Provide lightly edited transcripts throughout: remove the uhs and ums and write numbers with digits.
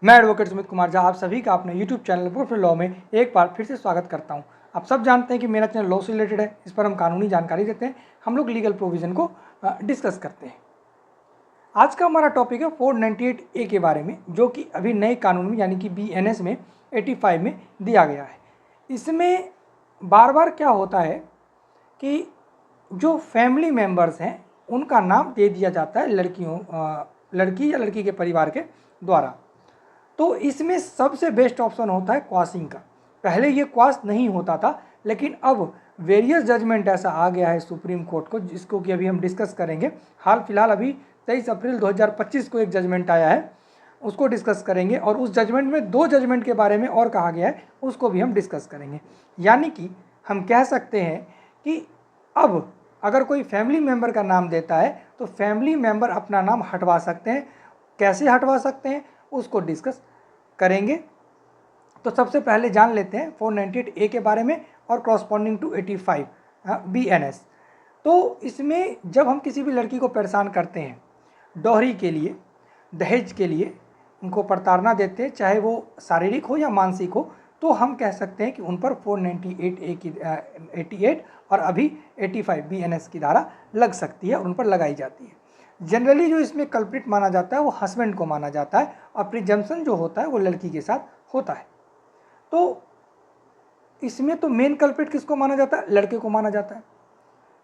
मैं एडवोकेट सुमित कुमार झा आप सभी का अपने यूट्यूब चैनल प्रोफेशनल लॉ में एक बार फिर से स्वागत करता हूं। आप सब जानते हैं कि मेरा चैनल लॉ से रिलेटेड है। इस पर हम कानूनी जानकारी देते हैं, हम लोग लीगल प्रोविज़न को डिस्कस करते हैं। आज का हमारा टॉपिक है 498A के बारे में, जो कि अभी नए कानून में यानी कि BNS में 85 में दिया गया है। इसमें बार बार क्या होता है कि जो फैमिली मेम्बर्स हैं उनका नाम दे दिया जाता है लड़की या लड़की के परिवार के द्वारा। तो इसमें सबसे बेस्ट ऑप्शन होता है क्वासिंग का। पहले ये क्वास नहीं होता था, लेकिन अब वेरियस जजमेंट ऐसा आ गया है सुप्रीम कोर्ट को, जिसको कि अभी हम डिस्कस करेंगे। हाल फिलहाल अभी 23 अप्रैल 2025 को एक जजमेंट आया है, उसको डिस्कस करेंगे। और उस जजमेंट में 2 जजमेंट के बारे में और कहा गया है, उसको भी हम डिस्कस करेंगे। यानी कि हम कह सकते हैं कि अब अगर कोई फैमिली मेम्बर का नाम देता है तो फैमिली मेम्बर अपना नाम हटवा सकते हैं। कैसे हटवा सकते हैं उसको डिस्कस करेंगे। तो सबसे पहले जान लेते हैं 498A के बारे में और क्रॉसपॉन्डिंग टू 85 BNS। तो इसमें जब हम किसी भी लड़की को परेशान करते हैं डॉहरी के लिए, दहेज के लिए, उनको प्रताड़ना देते हैं, चाहे वो शारीरिक हो या मानसिक हो, तो हम कह सकते हैं कि उन पर 498A की 88 और अभी 85 BNS की धारा लग सकती है और उन पर लगाई जाती है। जनरली जो इसमें कल्प्रिट माना जाता है वो हस्बैंड को माना जाता है और प्रिजम्पशन जो होता है वो लड़की के साथ होता है। तो इसमें तो मेन कल्प्रिट किसको माना जाता है? लड़के को माना जाता है।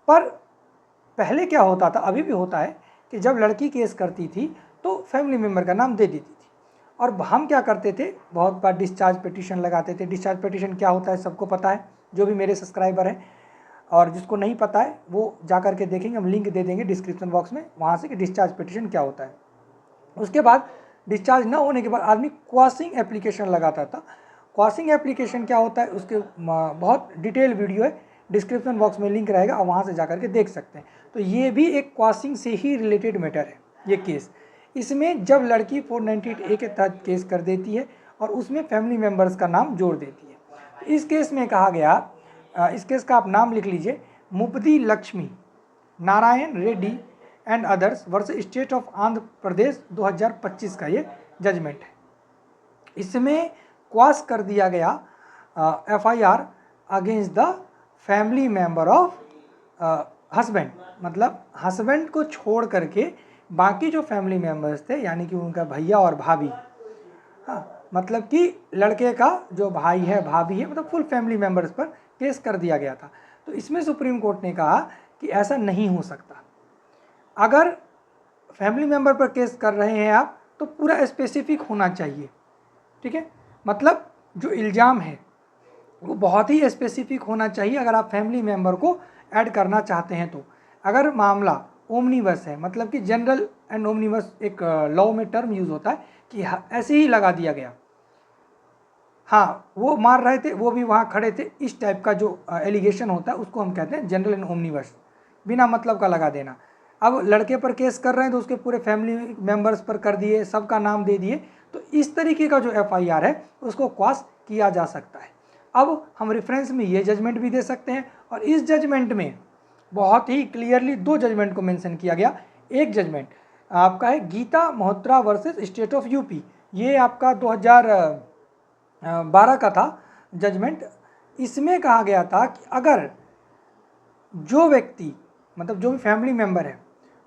पर पहले क्या होता था, अभी भी होता है, कि जब लड़की केस करती थी तो फैमिली मेम्बर का नाम दे देती थी। और हम क्या करते थे, बहुत बार डिस्चार्ज पिटीशन लगाते थे। डिस्चार्ज पिटीशन क्या होता है सबको पता है, जो भी मेरे सब्सक्राइबर हैं, और जिसको नहीं पता है वो जा कर के देखेंगे, हम लिंक दे देंगे डिस्क्रिप्शन बॉक्स में, वहाँ से कि डिस्चार्ज पिटीशन क्या होता है। उसके बाद डिस्चार्ज ना होने के बाद आदमी क्वासिंग एप्लीकेशन लगाता था। क्वासिंग एप्लीकेशन क्या होता है उसके बहुत डिटेल वीडियो है, डिस्क्रिप्शन बॉक्स में लिंक रहेगा और वहाँ से जा कर के देख सकते हैं। तो ये भी एक क्वासिंग से ही रिलेटेड मैटर है ये केस। इसमें जब लड़की 498A के तहत केस कर देती है और उसमें फैमिली मेम्बर्स का नाम जोड़ देती है। इस केस में कहा गया, इस केस का आप नाम लिख लीजिए, Mupadi Lakshmi Narayan Reddy and others versus state of Andhra Pradesh 2025 का ये जजमेंट है। इसमें क्वास कर दिया गया FIR against the family member of husband, मतलब हस्बैंड को छोड़ करके बाकी जो फैमिली मेम्बर्स थे, यानी कि उनका भैया और भाभी, हाँ, मतलब कि लड़के का जो भाई है, भाभी है, मतलब फुल फैमिली मेम्बर्स पर केस कर दिया गया था। तो इसमें सुप्रीम कोर्ट ने कहा कि ऐसा नहीं हो सकता। अगर फैमिली मेम्बर पर केस कर रहे हैं आप तो पूरा स्पेसिफिक होना चाहिए, ठीक है। मतलब जो इल्ज़ाम है वो बहुत ही स्पेसिफिक होना चाहिए अगर आप फैमिली मेम्बर को ऐड करना चाहते हैं। तो अगर मामला ओमनिबस है, मतलब कि जनरल एंड ओमनिबस एक लॉ में टर्म यूज़ होता है कि ऐसे ही लगा दिया गया, हाँ वो मार रहे थे, वो भी वहाँ खड़े थे, इस टाइप का जो एलिगेशन होता है उसको हम कहते हैं जनरल एंड ओमनिबस, बिना मतलब का लगा देना। अब लड़के पर केस कर रहे हैं तो उसके पूरे फैमिली मेम्बर्स पर कर दिए, सबका नाम दे दिए, तो इस तरीके का जो FIR है उसको क्वास किया जा सकता है। अब हम रेफरेंस में ये जजमेंट भी दे सकते हैं, और इस जजमेंट में बहुत ही क्लियरली 2 जजमेंट को मेंशन किया गया। एक जजमेंट आपका है Geeta Malhotra versus state of UP, ये आपका 2012 का था जजमेंट। इसमें कहा गया था कि अगर जो व्यक्ति, मतलब जो भी फैमिली मेम्बर है,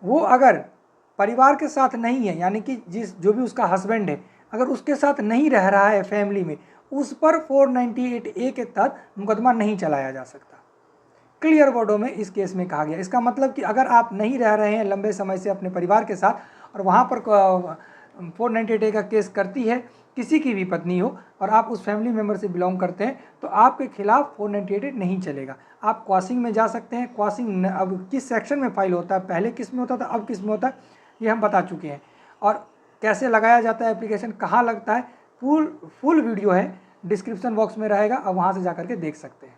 वो अगर परिवार के साथ नहीं है, यानी कि जो भी उसका हस्बैंड है, अगर उसके साथ नहीं रह रहा है फैमिली में, उस पर 498A के तहत मुकदमा नहीं चलाया जा सकता। क्लियर वर्डों में इस केस में कहा गया। इसका मतलब कि अगर आप नहीं रह रहे हैं लंबे समय से अपने परिवार के साथ और वहाँ पर 498A का केस करती है किसी की भी पत्नी हो और आप उस फैमिली मेम्बर से बिलोंग करते हैं, तो आपके खिलाफ 498A नहीं चलेगा। आप क्वासिंग में जा सकते हैं। क्वासिंग अब किस सेक्शन में फाइल होता है, पहले किस में होता था, अब किस में होता है, ये हम बता चुके हैं। और कैसे लगाया जाता है एप्लीकेशन, कहाँ लगता है, फुल वीडियो है, डिस्क्रिप्शन बॉक्स में रहेगा, अब वहाँ से जा करके देख सकते हैं,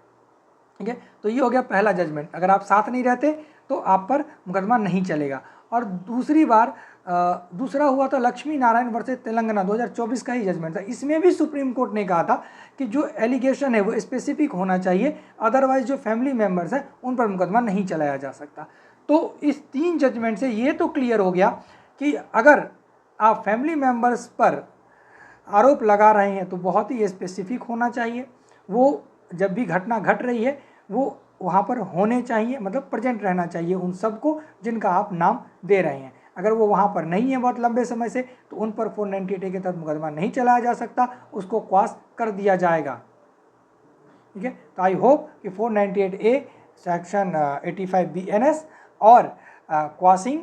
ठीक है। तो ये हो गया पहला जजमेंट, अगर आप साथ नहीं रहते तो आप पर मुकदमा नहीं चलेगा। और दूसरा हुआ था लक्ष्मी नारायण वर्सेस तेलंगाना 2024 का ही जजमेंट था। इसमें भी सुप्रीम कोर्ट ने कहा था कि जो एलिगेशन है वो स्पेसिफिक होना चाहिए, अदरवाइज जो फैमिली मेम्बर्स हैं उन पर मुकदमा नहीं चलाया जा सकता। तो इस 3 जजमेंट से ये तो क्लियर हो गया कि अगर आप फैमिली मेम्बर्स पर आरोप लगा रहे हैं तो बहुत ही स्पेसिफिक होना चाहिए। वो जब भी घटना घट रही है वो वहाँ पर होने चाहिए, मतलब प्रेजेंट रहना चाहिए उन सबको जिनका आप नाम दे रहे हैं। अगर वो वहाँ पर नहीं है बहुत लंबे समय से तो उन पर 498A के तहत मुकदमा नहीं चलाया जा सकता, उसको क्वाश कर दिया जाएगा। ठीक है, तो आई होप कि 498A सेक्शन 85B NS और क्वाशिंग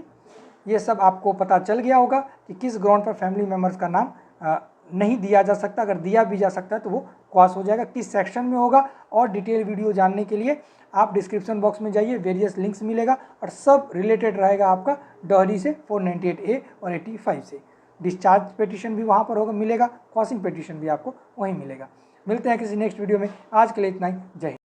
ये सब आपको पता चल गया होगा कि किस ग्राउंड पर फैमिली मेम्बर्स का नाम नहीं दिया जा सकता। अगर दिया भी जा सकता है तो वो क्वाश हो जाएगा, किस सेक्शन में होगा। और डिटेल वीडियो जानने के लिए आप डिस्क्रिप्शन बॉक्स में जाइए, वेरियस लिंक्स मिलेगा और सब रिलेटेड रहेगा आपका डॉहरी से, 498A और 85 से। डिस्चार्ज पिटीशन भी वहाँ पर होगा, मिलेगा, क्वाशिंग पिटीशन भी आपको वहीं मिलेगा। मिलते हैं किसी नेक्स्ट वीडियो में, आज के लिए इतना ही, जय हिंद।